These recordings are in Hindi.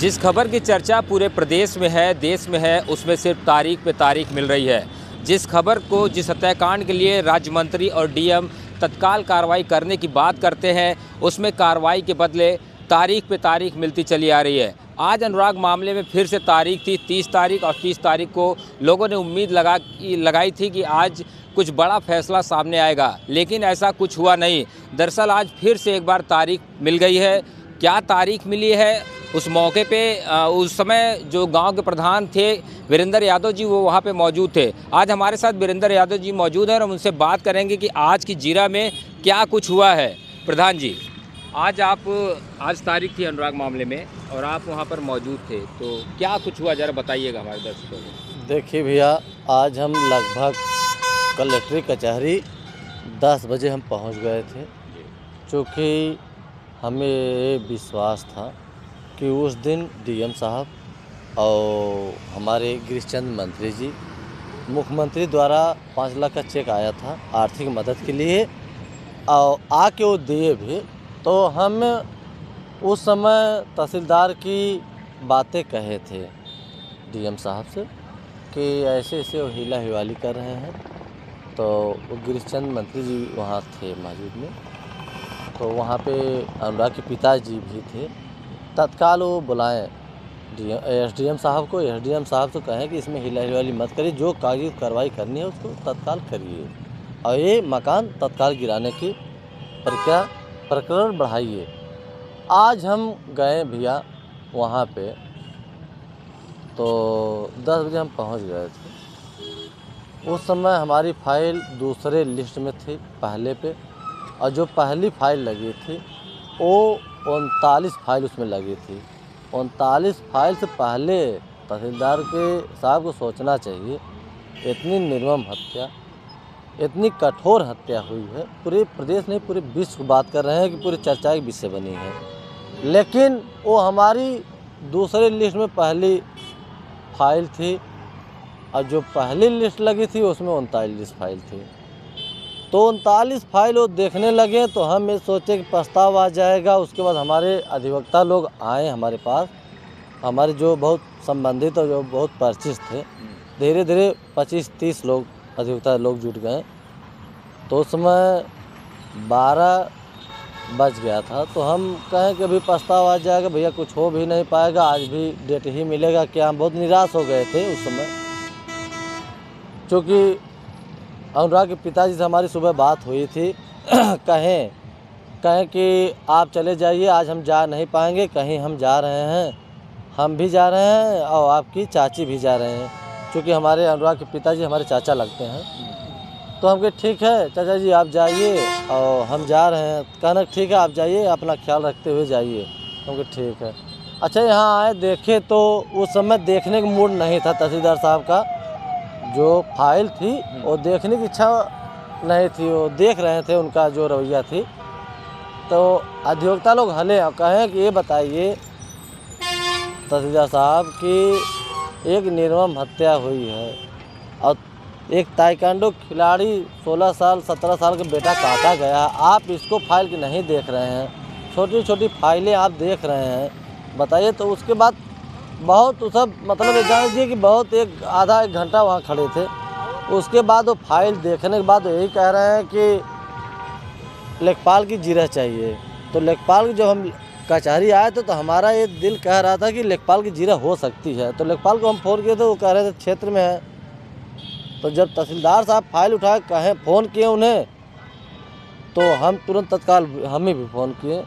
जिस खबर की चर्चा पूरे प्रदेश में है, देश में है, उसमें सिर्फ तारीख पे तारीख मिल रही है। जिस खबर को, जिस हत्याकांड के लिए राज्य मंत्री और डीएम तत्काल कार्रवाई करने की बात करते हैं, उसमें कार्रवाई के बदले तारीख पे तारीख मिलती चली आ रही है। आज अनुराग मामले में फिर से तारीख थी 30 तारीख, और 30 तारीख को लोगों ने उम्मीद लगाई थी कि आज कुछ बड़ा फैसला सामने आएगा, लेकिन ऐसा कुछ हुआ नहीं। दरअसल आज फिर से एक बार तारीख मिल गई है। क्या तारीख मिली है, उस मौके पे उस समय जो गांव के प्रधान थे वीरेंद्र यादव जी, वो वहाँ पे मौजूद थे। आज हमारे साथ वीरेंद्र यादव जी मौजूद हैं और हम उनसे बात करेंगे कि आज की जीरा में क्या कुछ हुआ है। प्रधान जी, आज तारीख थी अनुराग मामले में और आप वहाँ पर मौजूद थे, तो क्या कुछ हुआ, ज़रा बताइएगा हमारे दर्शकों को। देखिए भैया, आज हम लगभग कलेक्ट्री कचहरी 10 बजे हम पहुँच गए थे, क्योंकि हमें ये विश्वास था कि उस दिन डीएम साहब और हमारे गिरीशचंद्र मंत्री जी, मुख्यमंत्री द्वारा 5 लाख का चेक आया था आर्थिक मदद के लिए, और आके वो दिए भी। तो हम उस समय तहसीलदार की बातें कहे थे डीएम साहब से कि ऐसे ऐसे वो हीला हिवाली कर रहे हैं। तो वो गिरीशचंद्र मंत्री जी वहाँ थे मौजूद में, तो वहाँ पे अनुराग के पिताजी भी थे। तत्काल वो बुलाएं एसडीएम साहब को, एसडीएम साहब से कहें कि इसमें हिला हिवाली मत करिए, जो कागजी कार्रवाई करनी है उसको तत्काल करिए और ये मकान तत्काल गिराने की प्रकरण बढ़ाइए। आज हम गए भैया वहाँ पे, तो 10 बजे हम पहुँच गए थे। उस समय हमारी फाइल दूसरे लिस्ट में थी पहले पे, और जो पहली फाइल लगी थी वो 39 फाइल उसमें लगी थी। 39 फाइल से पहले तहसीलदार के साहब को सोचना चाहिए, इतनी निर्मम हत्या, इतनी कठोर हत्या हुई है। पूरे प्रदेश नहीं, पूरे विश्व को बात कर रहे हैं कि पूरी चर्चा के विषय बनी है, लेकिन वो हमारी दूसरे लिस्ट में पहली फाइल थी, और जो पहली लिस्ट लगी थी उसमें 39 फाइल थी। तो 39 फाइल वो देखने लगे, तो हम ये सोचे कि प्रस्ताव आ जाएगा। उसके बाद हमारे अधिवक्ता लोग आए हमारे पास, हमारे जो बहुत संबंधित और जो बहुत परिचित थे। धीरे धीरे 25-30 लोग अधिवक्ता लोग जुट गए। तो उस समय 12 बज गया था, तो हम कहें कि अभी प्रस्ताव आ जाएगा भैया, कुछ हो भी नहीं पाएगा, आज भी डेट ही मिलेगा क्या। हम बहुत निराश हो गए थे उस समय, क्योंकि अनुराग के पिताजी से हमारी सुबह बात हुई थी। कहें कि आप चले जाइए, आज हम जा नहीं पाएंगे, कहीं हम जा रहे हैं, हम भी जा रहे हैं और आपकी चाची भी जा रहे हैं, क्योंकि हमारे अनुराग के पिताजी हमारे चाचा लगते हैं। तो हम कहे ठीक है चाचा जी आप जाइए और हम जा रहे हैं। कहना ठीक है आप जाइए, अपना ख्याल रखते हुए जाइए। हम कहे ठीक है। अच्छा, यहाँ आए देखे तो उस समय देखने का मूड नहीं था तहसीलदार साहब का। जो फाइल थी वो देखने की इच्छा नहीं थी, वो देख रहे थे, उनका जो रवैया थी। तो अधिवक्ता लोग हले और कहें कि ये बताइए तहसीलदार साहब कि एक निर्मम हत्या हुई है और एक ताइक्वांडो खिलाड़ी 16 साल 17 साल का बेटा काटा गया, आप इसको फाइल की नहीं देख रहे हैं, छोटी छोटी फाइलें आप देख रहे हैं, बताइए। तो उसके बाद बहुत सब मतलब जान लीजिए कि बहुत एक आधा एक घंटा वहाँ खड़े थे। उसके बाद वो फाइल देखने के बाद यही कह रहे हैं कि लेखपाल की जीरा चाहिए। तो लेखपाल की जब हम कचहरी आए थे तो हमारा ये दिल कह रहा था कि लेखपाल की जीरा हो सकती है। तो लेखपाल को हम फ़ोन किए थे, वो कह रहे थे क्षेत्र में है। तो जब तहसीलदार साहब फाइल उठाए कहें फ़ोन किए उन्हें, तो हम तुरंत तत्काल हम ही भी फ़ोन किए,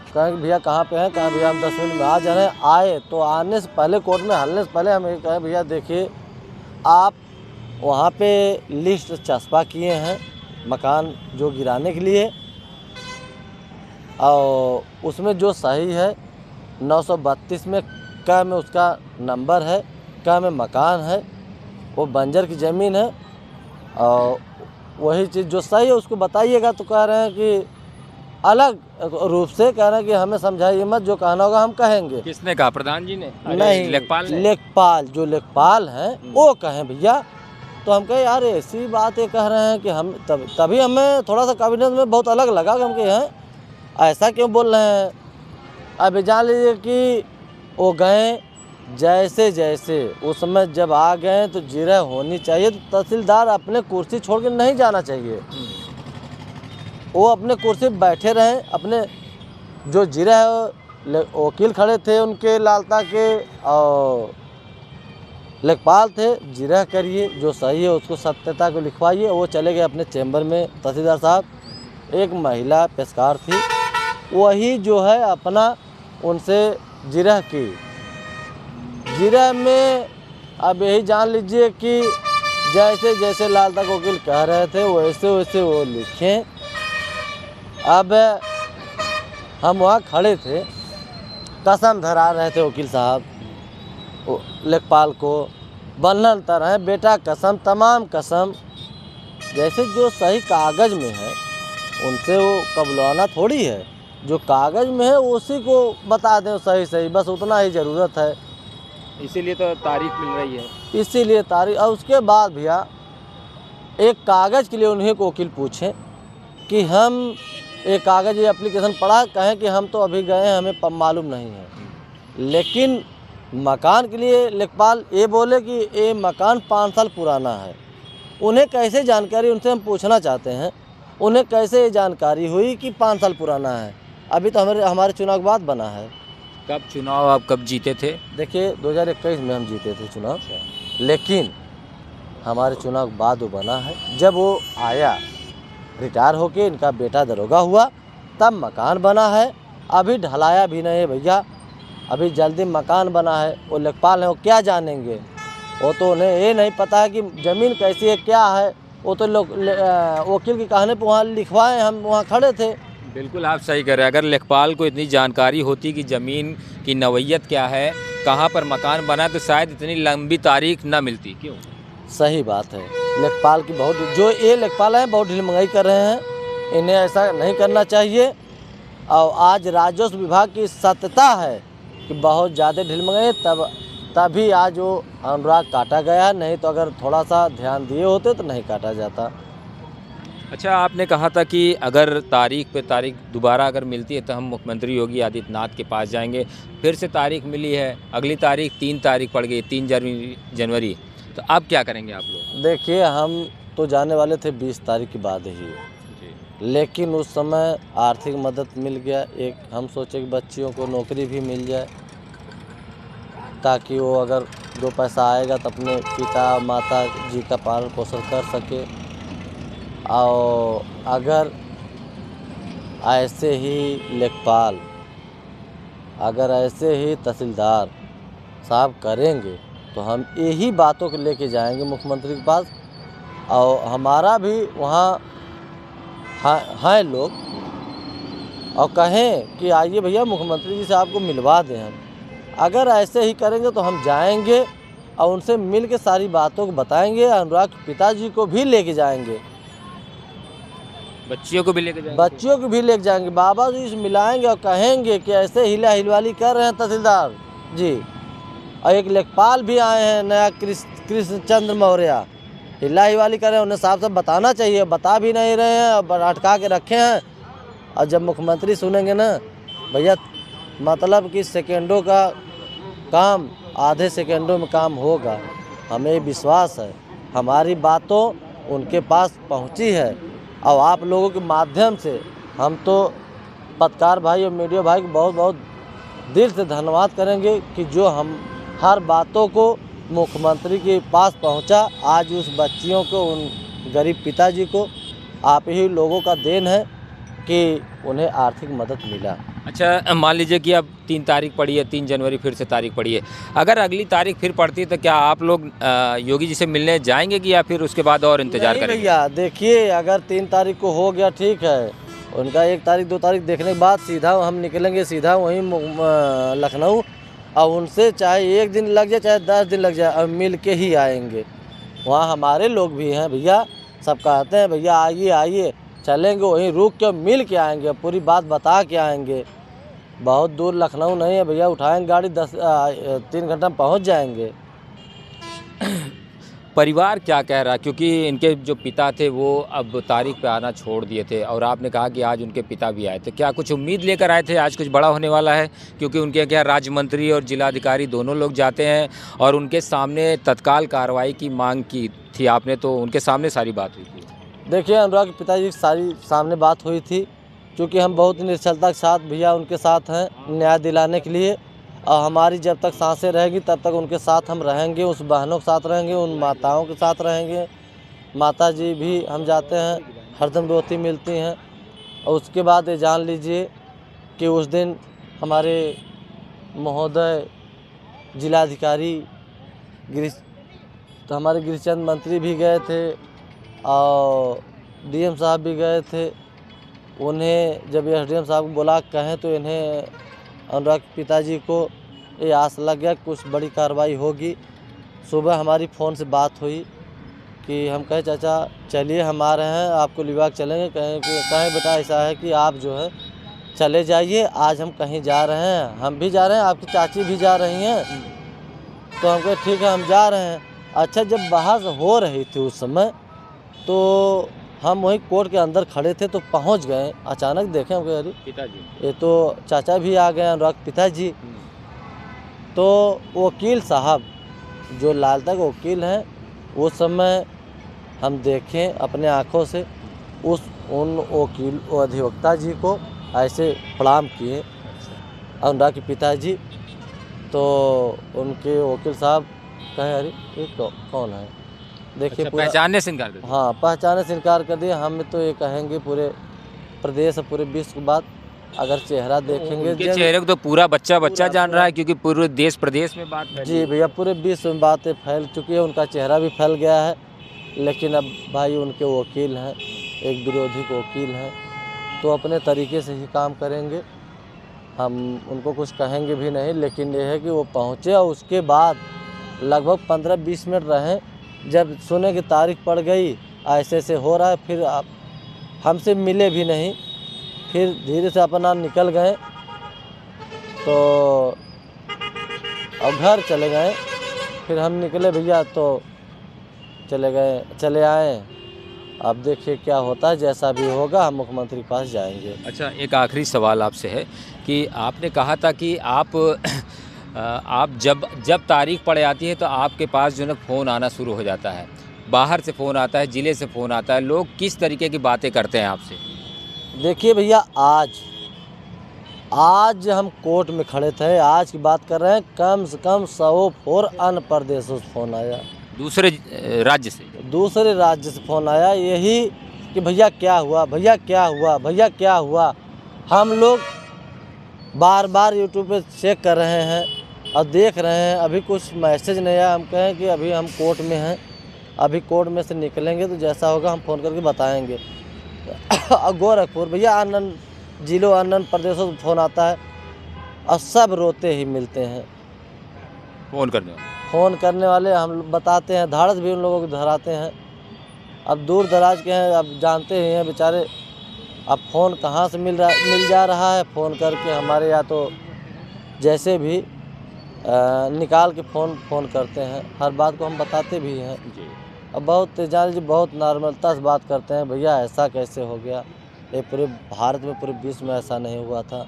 कहें भैया कहाँ पे हैं, कहाँ भैया हम 10 मिनट में आ जा रहे हैं। आए तो आने से पहले, कोर्ट में हलने से पहले हम ये कहें भैया देखिए आप वहाँ पे लिस्ट चस्पा किए हैं मकान जो गिराने के लिए, और उसमें जो सही है 932 में क में उसका नंबर है, क में मकान है, वो बंजर की ज़मीन है, और वही चीज़ जो सही है उसको बताइएगा। तो कह रहे हैं कि अलग रूप से कह रहे हैं कि हमें समझाइए मत, जो कहना होगा हम कहेंगे। किसने कहा, प्रधान जी ने? नहीं, लेखपाल जो लेखपाल हैं वो कहें भैया। तो हम कहे यार ऐसी बात ये कह रहे हैं कि हम तभी हमें थोड़ा सा कॉन्फिडेंस में बहुत अलग लगा कि हम कहे हैं ऐसा क्यों बोल रहे हैं। अब जान लीजिए कि वो गए, जैसे जैसे उस समय जब आ गए तो जिरह होनी चाहिए, तो तहसीलदार अपने कुर्सी छोड़ के नहीं जाना चाहिए। वो अपने कुर्सी पर बैठे रहें, अपने जो जिरह वकील खड़े थे उनके लालता के और लेखपाल थे, जिरह करिए, जो सही है उसको सत्यता को लिखवाइए। वो चले गए अपने चैम्बर में तहसीलदार साहब। एक महिला पेशकार थी, वही जो है अपना उनसे जिरह की। जिरह में अब यही जान लीजिए कि जैसे जैसे लालता के वकील कह रहे थे वैसे वैसे वो लिखें। अब हम वहाँ खड़े थे, कसम धरा रहे थे वकील साहब लेखपाल को, बंधन तर है बेटा कसम, तमाम कसम, जैसे जो सही कागज़ में है उनसे वो कबुलाना थोड़ी है, जो कागज़ में है उसी को बता दें सही सही, बस उतना ही ज़रूरत है। इसीलिए तो तारीख मिल रही है। इसीलिए तारीख। और उसके बाद भैया एक कागज़ के लिए उन्हें को वकील पूछें कि हम एक कागज़ ये एप्लीकेशन पढ़ा, कहें कि हम तो अभी गए हैं, हमें मालूम नहीं है। लेकिन मकान के लिए लेखपाल ये बोले कि ये मकान 5 साल पुराना है। उन्हें कैसे जानकारी, उनसे हम पूछना चाहते हैं, उन्हें कैसे ये जानकारी हुई कि 5 साल पुराना है? अभी तो हमारे चुनाव के बाद बना है। कब चुनाव, आप कब जीते थे? देखिए 2021 में हम जीते थे चुनाव, लेकिन हमारे चुनाव के बाद वो बना है। जब वो आया रिटायर होके, इनका बेटा दरोगा हुआ, तब मकान बना है। अभी ढलाया भी नहीं है भैया, अभी जल्दी मकान बना है। वो लेखपाल हैं, वो क्या जानेंगे? वो तो उन्हें ये नहीं पता है कि ज़मीन कैसी है क्या है। वो तो लोग वकील की कहने पर वहाँ लिखवाए, हम वहाँ खड़े थे। बिल्कुल आप सही कह रहे हैं। अगर लेखपाल को इतनी जानकारी होती कि ज़मीन की नौइयत क्या है, कहाँ पर मकान बना, तो शायद इतनी लंबी तारीख ना मिलती। क्यों? सही बात है। लेखपाल की बहुत, जो ये लेखपाल हैं बहुत ढीलमगाई कर रहे हैं, इन्हें ऐसा नहीं करना चाहिए। और आज राजस्व विभाग की सत्यता है कि बहुत ज़्यादा ढीलमगाई, तभी आज वो अनुराग काटा गया, नहीं तो अगर थोड़ा सा ध्यान दिए होते तो नहीं काटा जाता। अच्छा, आपने कहा था कि अगर तारीख पे तारीख दोबारा अगर मिलती है तो हम मुख्यमंत्री योगी आदित्यनाथ के पास जाएंगे। फिर से तारीख मिली है, अगली तारीख 3 तारीख पड़ गई, 3 जनवरी, तो अब क्या करेंगे आप लोग? देखिए हम तो जाने वाले थे 20 तारीख के बाद ही, लेकिन उस समय आर्थिक मदद मिल गया। एक हम सोचे कि बच्चियों को नौकरी भी मिल जाए, ताकि वो अगर 2 पैसा आएगा तो अपने पिता माता जी का पालन पोषण कर सके। और अगर ऐसे ही लेखपाल, अगर ऐसे ही तहसीलदार साहब करेंगे तो हम यही बातों को लेके जाएंगे मुख्यमंत्री के पास। और हमारा भी वहाँ हैं लोग, और कहें कि आइए भैया मुख्यमंत्री जी से आपको मिलवा दें। हम अगर ऐसे ही करेंगे तो हम जाएंगे और उनसे मिल के सारी बातों को बताएंगे। अनुराग के पिताजी को भी लेके जाएंगे, बच्चियों को भी लेके जाएंगे, बच्चियों को भी लेके जाएंगे, बाबा जी से मिलाएंगे और कहेंगे कि ऐसे हिला हिलवाली कर रहे हैं तहसीलदार जी। और एक लेखपाल भी आए हैं नया, कृष्ण चंद्र मौर्य, हिला हिलवाली कर रहे हैं। उन्हें साफ साफ बताना चाहिए, बता भी नहीं रहे हैं और अटका के रखे हैं। और जब मुख्यमंत्री सुनेंगे ना भैया, मतलब कि सेकेंडों का काम आधे सेकेंडों में काम होगा। हमें विश्वास है, हमारी बातों उनके पास पहुंची है। और आप लोगों के माध्यम से हम तो पत्रकार भाई और मीडिया भाई को बहुत बहुत दिल से धन्यवाद करेंगे कि जो हम हर बातों को मुख्यमंत्री के पास पहुंचा। आज उस बच्चियों को, उन गरीब पिताजी को आप ही लोगों का देन है कि उन्हें आर्थिक मदद मिला। अच्छा, मान लीजिए कि अब 3 तारीख पड़ी है, 3 जनवरी फिर से तारीख पड़ी है। अगर अगली तारीख फिर पड़ती है तो क्या आप लोग योगी जी से मिलने जाएंगे कि या फिर उसके बाद और इंतजार करेंगे? भैया देखिए, अगर 3 तारीख को हो गया ठीक है, उनका 1 तारीख 2 तारीख देखने के बाद सीधा हम निकलेंगे, सीधा वहीं लखनऊ। और उनसे चाहे 1 दिन लग जाए चाहे 10 दिन लग जाए, और मिल के ही आएंगे। वहाँ हमारे लोग भी हैं भैया, सब कहते हैं भैया आइए आइए, चलेंगे वहीं रुक के मिल के आएंगे, पूरी बात बता के आएंगे। बहुत दूर लखनऊ नहीं है भैया, उठाएंगे गाड़ी 3 घंटा में पहुँच जाएंगे। परिवार क्या कह रहा है, क्योंकि इनके जो पिता थे वो अब तारीख पे आना छोड़ दिए थे और आपने कहा कि आज उनके पिता भी आए थे, क्या कुछ उम्मीद लेकर आए थे आज कुछ बड़ा होने वाला है? क्योंकि उनके क्या राज्य मंत्री और जिलाधिकारी दोनों लोग जाते हैं और उनके सामने तत्काल कार्रवाई की मांग की थी आपने, तो उनके सामने सारी बात हुई थी। देखिए, अनुराग के पिताजी की सारी सामने बात हुई थी, क्योंकि हम बहुत निर्छलता के साथ भैया उनके साथ हैं न्याय दिलाने के लिए, और हमारी जब तक सांसें रहेगी तब तक उनके साथ हम रहेंगे, उस बहनों के साथ रहेंगे, उन माताओं के साथ रहेंगे। माता जी भी हम जाते हैं, हरदम रोती मिलती हैं। और उसके बाद ये जान लीजिए कि उस दिन हमारे महोदय जिलाधिकारी हमारे गिरिचंद मंत्री भी गए थे और डीएम साहब भी गए थे। उन्हें जब एसडीएम साहब को बुला कहें तो इन्हें अनुराग पिताजी को ये आस लग गया कुछ बड़ी कार्रवाई होगी। सुबह हमारी फ़ोन से बात हुई कि हम कहे चाचा चलिए हम आ रहे हैं, आपको लिवा के चलेंगे। कहें बेटा ऐसा है कि आप जो है चले जाइए, आज हम कहीं जा रहे हैं, हम भी जा रहे हैं, आपकी चाची भी जा रही हैं। तो हम कहे ठीक है हम जा रहे हैं। अच्छा, जब बहस हो रही थी उस समय तो हम वहीं कोर्ट के अंदर खड़े थे, तो पहुंच गए, अचानक देखें हम कहे अरे पिताजी, ये तो चाचा भी आ गए अनुराग पिताजी। तो वकील साहब जो लालता के वकील हैं, उस समय हम देखें अपने आँखों से उन वकील अधिवक्ता जी को ऐसे प्रणाम किए अनुराग के पिताजी। तो उनके वकील साहब कहे अरे ये कौन है, देखिए अच्छा, पहचानने से इनकार कर दिया। हाँ, पहचानने से इनकार कर दिया। हम तो ये कहेंगे पूरे प्रदेश और पूरे विश्व की बात, अगर चेहरा देखेंगे उनके चेहरे को तो पूरा बच्चा जान रहा है, क्योंकि पूरे देश प्रदेश में बात फैली। जी भैया, पूरे विश्व में बातें फैल चुकी है, उनका चेहरा भी फैल गया है। लेकिन अब भाई उनके वकील हैं, एक विरोधी के वकील हैं, तो अपने तरीके से ही काम करेंगे, हम उनको कुछ कहेंगे भी नहीं। लेकिन ये है कि वो पहुँचे और उसके बाद लगभग 15-20 मिनट रहें, जब सुने की तारीख पड़ गई ऐसे ऐसे हो रहा है, फिर आप हमसे मिले भी नहीं, फिर धीरे से अपना निकल गए। तो और घर चले गए। फिर हम निकले भैया तो चले आए। अब देखिए क्या होता है, जैसा भी होगा हम मुख्यमंत्री के पास जाएंगे। अच्छा, एक आखिरी सवाल आपसे है कि आपने कहा था कि आप जब तारीख पड़ जाती है तो आपके पास जो है फ़ोन आना शुरू हो जाता है, बाहर से फ़ोन आता है, ज़िले से फ़ोन आता है, लोग किस तरीके की बातें करते हैं आपसे? देखिए भैया, आज हम कोर्ट में खड़े थे, आज की बात कर रहे हैं, कम से कम 100 फोर अन्य प्रदेशों से फ़ोन आया, दूसरे राज्य से फ़ोन आया, यही कि भैया क्या हुआ, भैया क्या हुआ, भैया क्या हुआ। हम लोग बार बार यूट्यूब पे चेक कर रहे हैं और देख रहे हैं, अभी कुछ मैसेज नहीं आया। हम कहें कि अभी हम कोर्ट में हैं, अभी कोर्ट में से निकलेंगे तो जैसा होगा हम फ़ोन करके बताएंगे। गोरखपुर भैया, अन्य जिलों अन्य प्रदेशों से फ़ोन आता है और सब रोते ही मिलते हैं। फ़ोन करने वाले हम बताते हैं, धाड़स भी उन लोगों को धराते हैं। अब दूर दराज के हैं, अब जानते ही हैं बेचारे, अब फ़ोन कहाँ से मिल जा रहा है। फ़ोन करके हमारे या तो जैसे भी निकाल के फ़ोन करते हैं, हर बात को हम बताते भी हैं। अब बहुत जान लीजिए, बहुत नॉर्मलता से बात करते हैं, भैया ऐसा कैसे हो गया, ये पूरे भारत में पूरे विश्व में ऐसा नहीं हुआ था,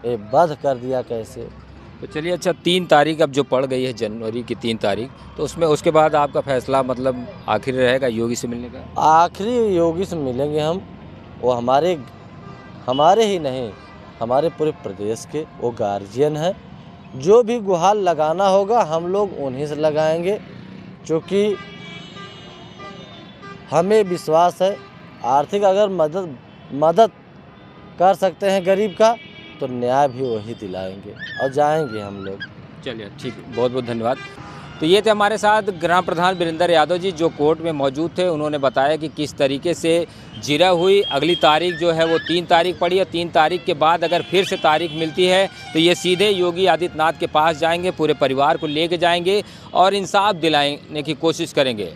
ये बंद कर दिया कैसे। तो चलिए, अच्छा 3 तारीख अब जो पड़ गई है, जनवरी की 3 तारीख, तो उसके बाद आपका फैसला मतलब आखिरी रहेगा योगी से मिलने का? आखिरी योगी से मिलेंगे हम, वो हमारे ही नहीं, हमारे पूरे प्रदेश के वो गार्जियन हैं। जो भी गुहार लगाना होगा हम लोग उन्हीं से लगाएंगे, क्योंकि हमें विश्वास है आर्थिक अगर मदद कर सकते हैं गरीब का, तो न्याय भी वही दिलाएंगे और जाएंगे हम लोग। चलिए ठीक है, बहुत बहुत धन्यवाद। तो ये थे हमारे साथ ग्राम प्रधान वीरेंद्र यादव जी, जो कोर्ट में मौजूद थे। उन्होंने बताया कि किस तरीके से जिरह हुई। अगली तारीख जो है वो 3 तारीख पड़ी है। 3 तारीख के बाद अगर फिर से तारीख मिलती है तो ये सीधे योगी आदित्यनाथ के पास जाएंगे, पूरे परिवार को लेके जाएंगे और इंसाफ दिलाने की कोशिश करेंगे।